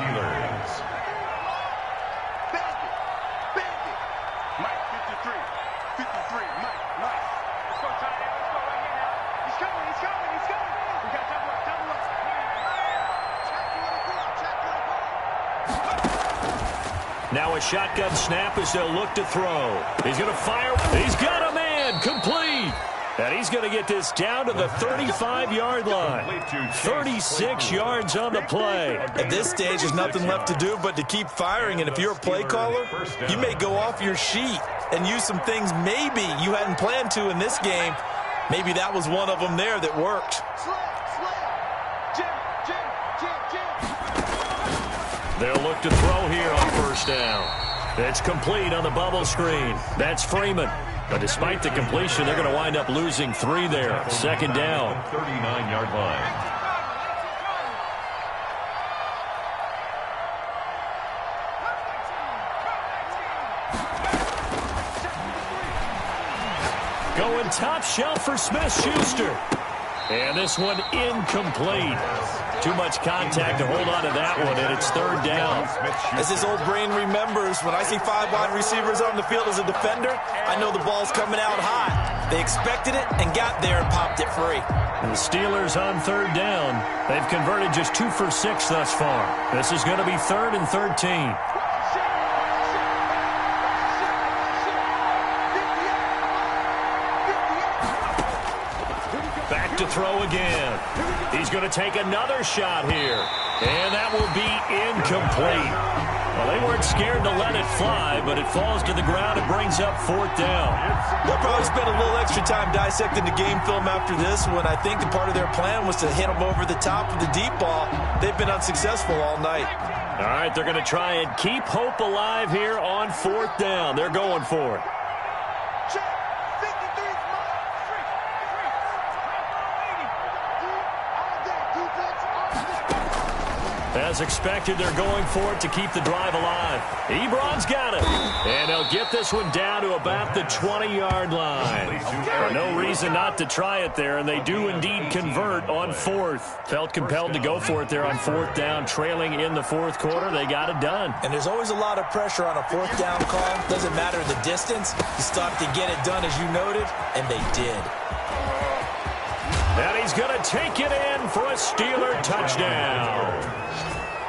Now a shotgun snap as they'll look to throw. He's going to fire. He's got a man. Complete. And he's going to get this down to the 35-yard line. 36 yards on the play. At this stage, there's nothing left to do but to keep firing. And if you're a play caller, you may go off your sheet and use some things maybe you hadn't planned to in this game. Maybe that was one of them there that worked. They'll look to throw here on first down. It's complete on the bubble screen. That's Freeman. But despite the completion, they're going to wind up losing 3 there. Second down. 39-yard line. Going top shelf for Smith-Schuster. And this one incomplete. Too much contact to hold on to that one, and it's third down. As his old brain remembers, when I see 5 wide receivers on the field as a defender, I know the ball's coming out high. They expected it and got there and popped it free. And the Steelers on third down. They've converted just 2 for 6 thus far. This is going to be 3rd and 13. Back to throw again. He's going to take another shot here. And that will be incomplete. Well, they weren't scared to let it fly, but it falls to the ground and brings up 4th down. They'll probably spend a little extra time dissecting the game film after this one. I think the part of their plan was to hit them over the top with the deep ball. They've been unsuccessful all night. All right, they're going to try and keep hope alive here on 4th down. They're going for it. As expected, they're going for it to keep the drive alive. Ebron's got it. And he'll get this one down to about the 20-yard line. No reason not to try it there, and they do indeed convert on 4th. Felt compelled to go for it there on 4th down, trailing in the 4th quarter. They got it done. And there's always a lot of pressure on a 4th down call. Doesn't matter the distance. You still have to get it done, as you noted, and they did. And he's going to take it in for a Steeler touchdown.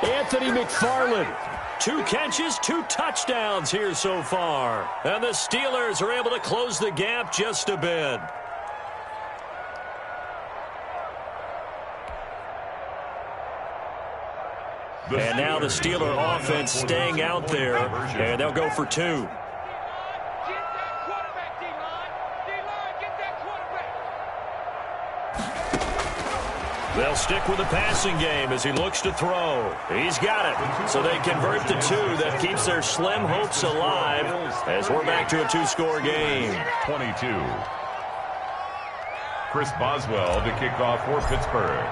Anthony McFarland, 2 catches, 2 touchdowns here so far. And the Steelers are able to close the gap just a bit. And now the Steeler offense staying out there, and they'll go for 2. They'll stick with the passing game as he looks to throw. He's got it. So they convert the 2. That keeps their slim hopes alive as we're back to a 2-score game. 22. Chris Boswell to kick off for Pittsburgh.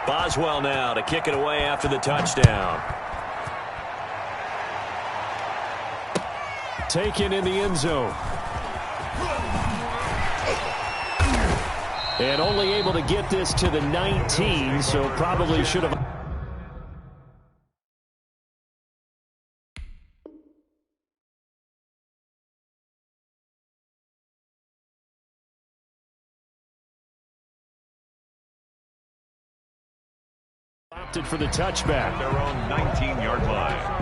Boswell now to kick it away after the touchdown. Taken in the end zone. And only able to get this to the 19, so probably should have. Opted for the touchback. Their own 19-yard line.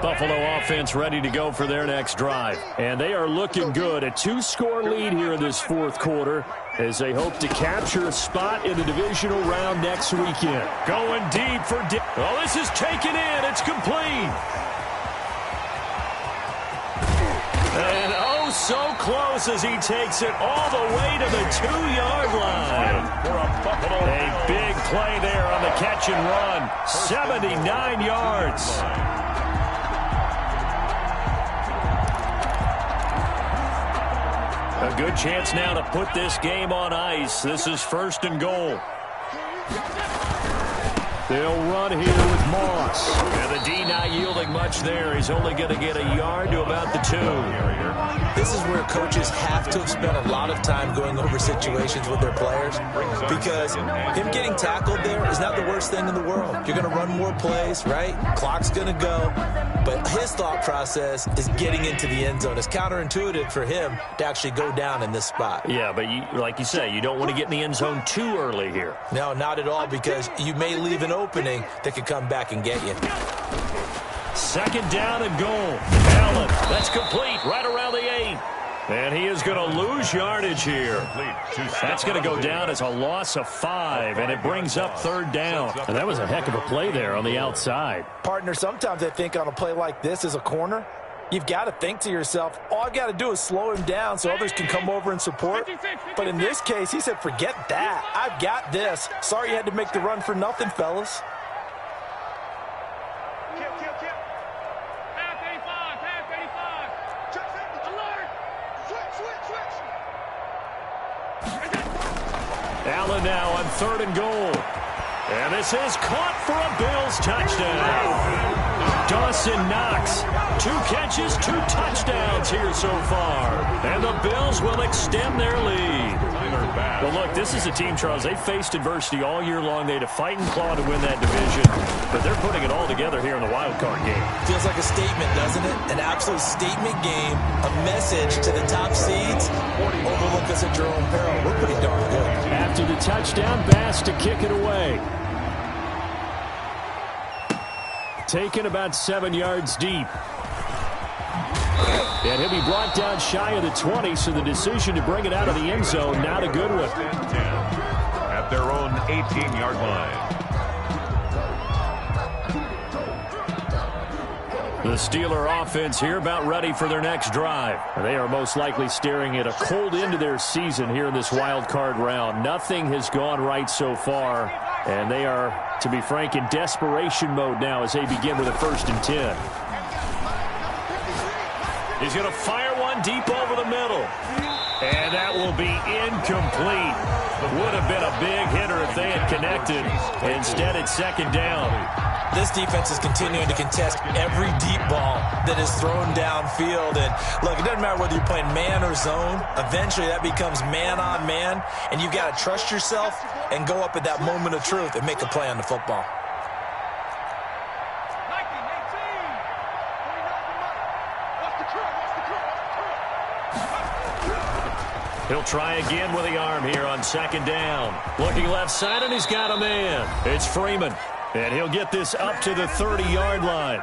Buffalo offense ready to go for their next drive. And they are looking good. A 2-score lead here in this 4th quarter as they hope to capture a spot in the divisional round next weekend. Going deep for oh, this is taken in. It's complete. And oh, so close as he takes it all the way to the 2-yard line. A big play there on the catch and run. 79 yards. A good chance now to put this game on ice. This is 1st and goal. They'll run here with Moss. And the D not yielding much there. He's only going to get a yard to about the 2. This is where coaches have to have spent a lot of time going over situations with their players, because him getting tackled there is not the worst thing in the world. You're going to run more plays, right? Clock's going to go. But his thought process is getting into the end zone. It's counterintuitive for him to actually go down in this spot. Yeah, but like you say, you don't want to get in the end zone too early here. No, not at all, because you may leave an opening that could come back and get you. 2nd down and goal. Allen, that's complete right around the 8. And he is going to lose yardage here. That's going to go down as a loss of 5, and it brings up 3rd down. And that was a heck of a play there on the outside. Partner, sometimes I think on a play like this as a corner, you've got to think to yourself, all I've got to do is slow him down so others can come over and support. But in this case, he said, forget that. I've got this. Sorry you had to make the run for nothing, fellas. Allen now on 3rd and goal. And this is caught for a Bills touchdown. Dawson Knox, 2 catches, 2 touchdowns here so far. And the Bills will extend their lead. Well, look, this is a team, Charles, they faced adversity all year long. They had to fight and claw to win that division. But they're putting it all together here in the wild card game. Feels like a statement, doesn't it? An absolute statement game, a message to the top seeds. Overlook us at your own peril. We're pretty darn good. After the touchdown, Bass to kick it away. Taken about 7 yards deep. And he'll be brought down shy of the 20, so the decision to bring it out of the end zone, not a good one. At their own 18-yard line. The Steeler offense here about ready for their next drive. They are most likely staring at a cold end to their season here in this wild card round. Nothing has gone right so far. And they are, to be frank, in desperation mode now as they begin with a 1st and 10. He's going to fire one deep over the middle. And that will be incomplete. Would have been a big hitter if they had connected. Instead, it's 2nd down. This defense is continuing to contest every deep ball that is thrown downfield. And look, it doesn't matter whether you're playing man or zone. Eventually, that becomes man on man. And you got to trust yourself and go up at that moment of truth and make a play on the football. He'll try again with the arm here on 2nd down. Looking left side, and he's got a man. It's Freeman. And he'll get this up to the 30-yard line.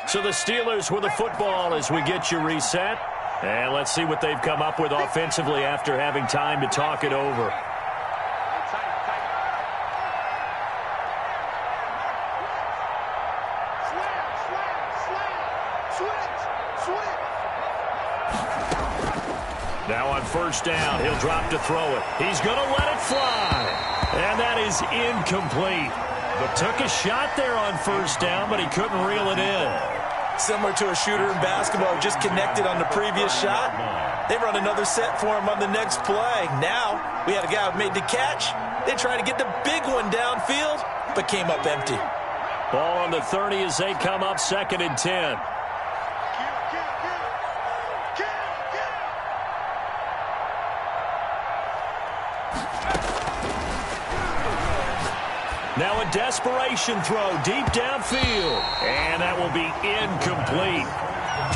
So the Steelers with the football as we get you reset. And let's see what they've come up with offensively after having time to talk it over. Now on 1st down, he'll drop to throw it. He's going to let it fly. And that is incomplete. But took a shot there on 1st down, but he couldn't reel it in. Similar to a shooter in basketball, just connected on the previous shot. They run another set for him on the next play. Now, we had a guy who made the catch. They tried to get the big one downfield, but came up empty. Ball on the 30 as they come up 2nd and 10. Now a desperation throw deep downfield. And that will be incomplete.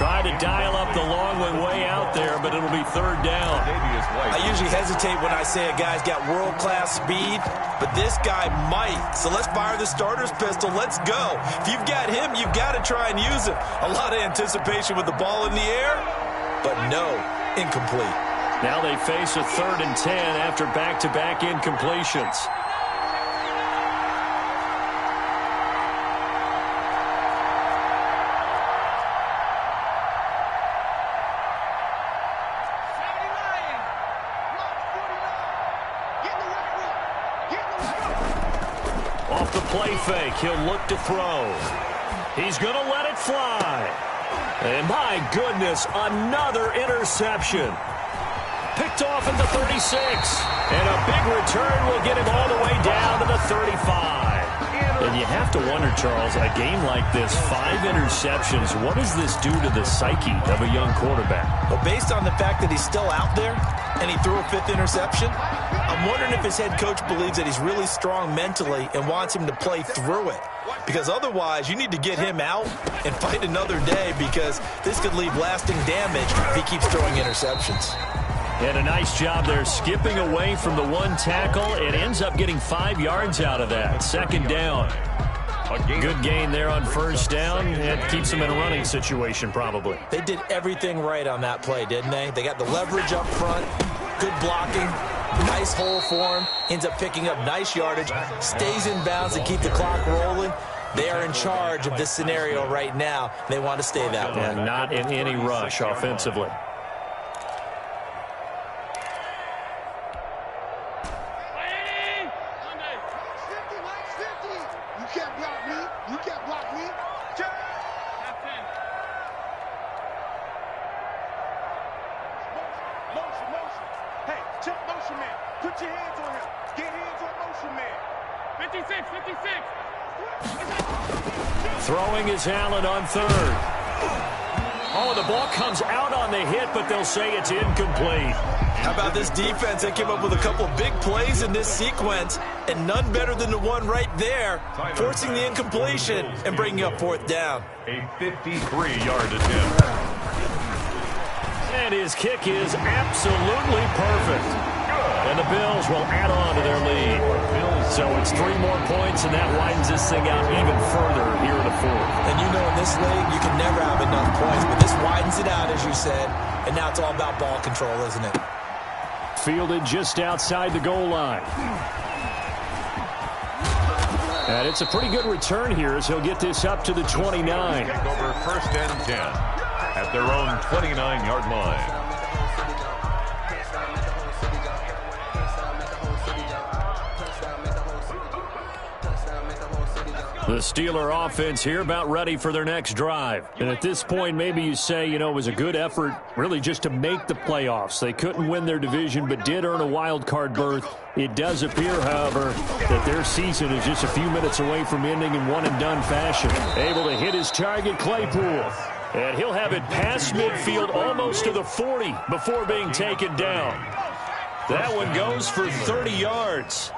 Tried to dial up the long way out there, but it'll be 3rd down. I usually hesitate when I say a guy's got world-class speed, but this guy might. So let's fire the starter's pistol. Let's go. If you've got him, you've got to try and use him. A lot of anticipation with the ball in the air, but no, incomplete. Now they face a 3rd and 10 after back-to-back incompletions. Off the play fake, he'll look to throw. He's going to let it fly. And my goodness, another interception. Picked off at the 36. And a big return will get him all the way down to the 35. And you have to wonder, Charles, a game like this, 5 interceptions, what does this do to the psyche of a young quarterback? Well, based on the fact that he's still out there and he threw a 5th interception, I'm wondering if his head coach believes that he's really strong mentally and wants him to play through it. Because otherwise, you need to get him out and fight another day, because this could leave lasting damage if he keeps throwing interceptions. And a nice job there skipping away from the one tackle. It ends up getting 5 yards out of that. 2nd down. Good gain there on 1st down. It keeps them in a running situation probably. They did everything right on that play, didn't they? They got the leverage up front, good blocking, nice hole for him, ends up picking up nice yardage, stays in bounds to keep the clock rolling. They are in charge of this scenario right now. They want to stay that way. And not in any rush offensively. Throwing is Allen on 3rd. Oh, the ball comes out on the hit, but they'll say it's incomplete. How about this defense? They came up with a couple of big plays in this sequence, and none better than the one right there, forcing the incompletion and bringing up 4th down. A 53-yard attempt. And his kick is absolutely perfect. And the Bills will add on to their lead. So it's 3 more points, and that widens this thing out even further here in the 4th. And you know, in this league, you can never have enough points, but this widens it out, as you said, and now it's all about ball control, isn't it? Fielded just outside the goal line. And it's a pretty good return here as he'll get this up to the 29. Take over 1st and 10 at their own 29-yard line. The Steeler offense here about ready for their next drive. And at this point, maybe you say, it was a good effort really just to make the playoffs. They couldn't win their division but did earn a wild card berth. It does appear, however, that their season is just a few minutes away from ending in one-and-done fashion. Able to hit his target, Claypool. And he'll have it past midfield almost to the 40 before being taken down. That one goes for 30 yards.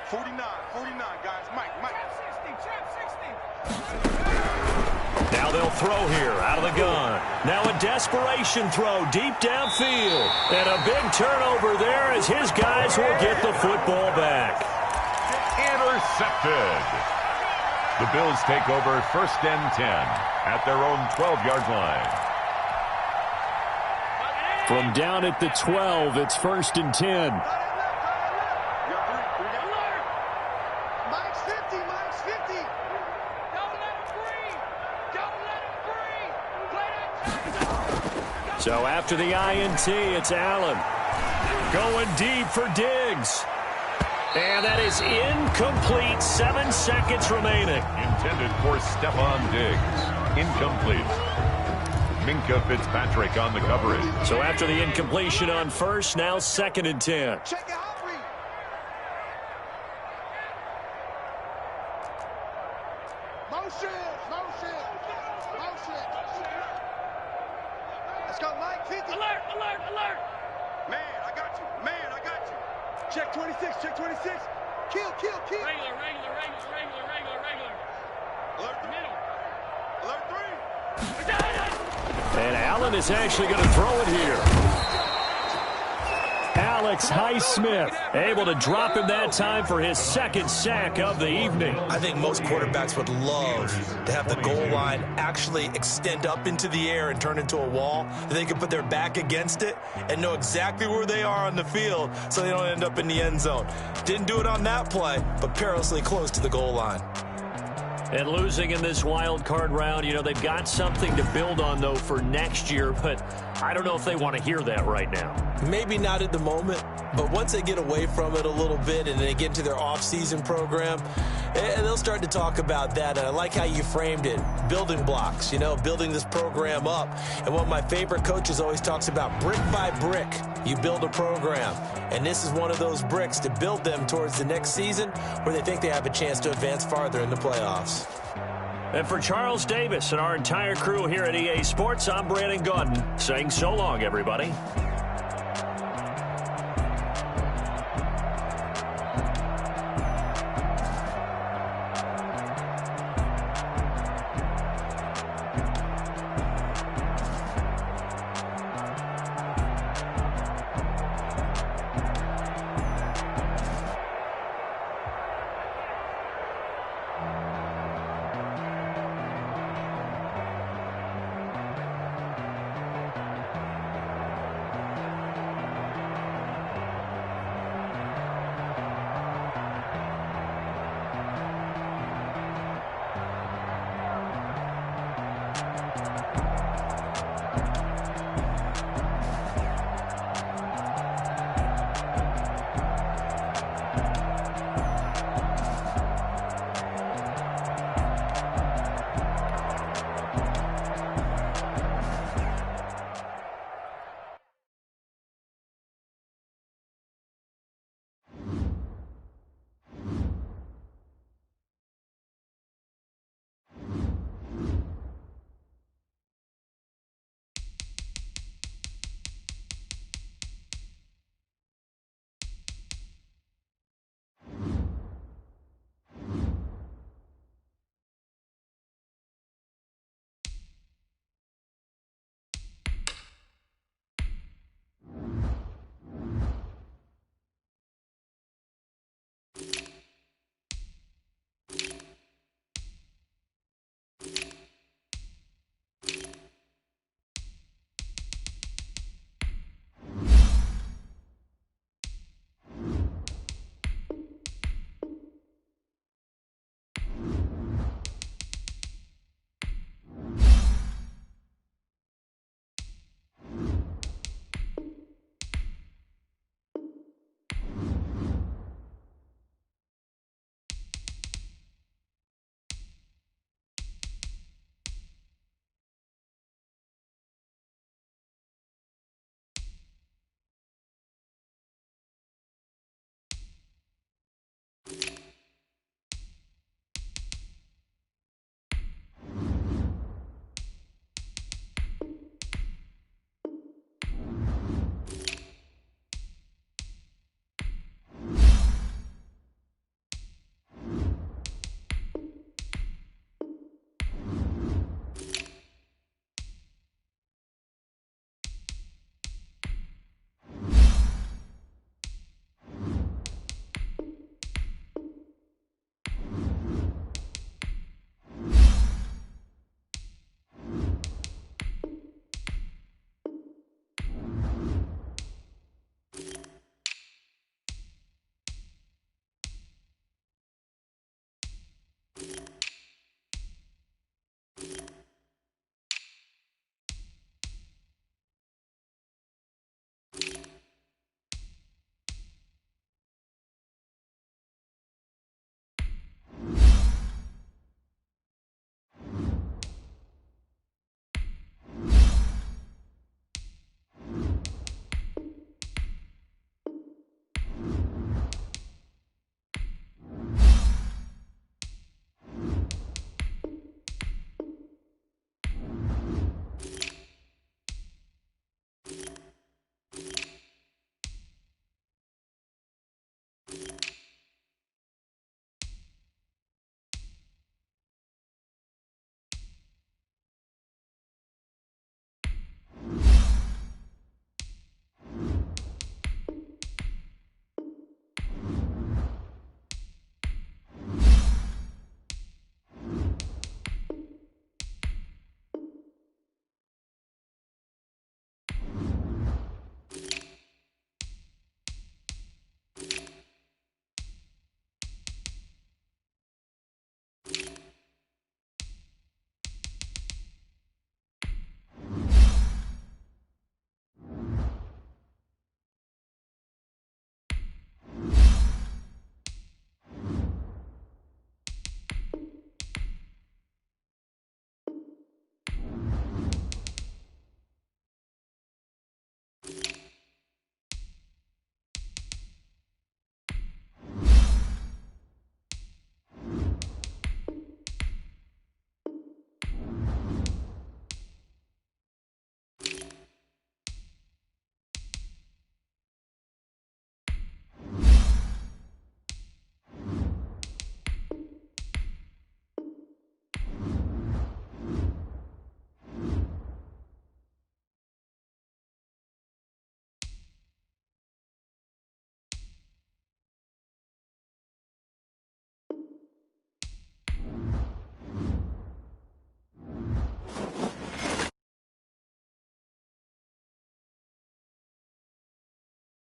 49, guys. Mike. Now they'll throw here out of the gun. Now a desperation throw deep downfield. And a big turnover there as his guys will get the football back. Intercepted. The Bills take over 1st and 10 at their own 12-yard line. From down at the 12, it's 1st and 10. So after the INT, it's Allen. Going deep for Diggs. And that is incomplete. 7 seconds remaining. Intended for Stephon Diggs. Incomplete. Minka Fitzpatrick on the coverage. So after the incompletion on first, now 2nd and 10. Check it out, Reed. Motion. Let's go, Mike. 50. Alert. Man, I got you. Check 26. Kill. Regular. Alert the middle. Alert 3. And Allen is actually going to throw it here. Alex Highsmith able to drop him that time for his 2nd sack of the evening. I think most quarterbacks would love to have the goal line actually extend up into the air and turn into a wall. They can put their back against it and know exactly where they are on the field so they don't end up in the end zone. Didn't do it on that play, but perilously close to the goal line. And losing in this wild card round, they've got something to build on, though, for next year. But I don't know if they want to hear that right now. Maybe not at the moment, but once they get away from it a little bit and they get into their off-season program, they'll start to talk about that. And I like how you framed it, building blocks, building this program up. And one of my favorite coaches always talks about brick by brick, you build a program. And this is one of those bricks to build them towards the next season where they think they have a chance to advance farther in the playoffs. And for Charles Davis and our entire crew here at EA Sports, I'm Brandon Gaudin saying so long, everybody.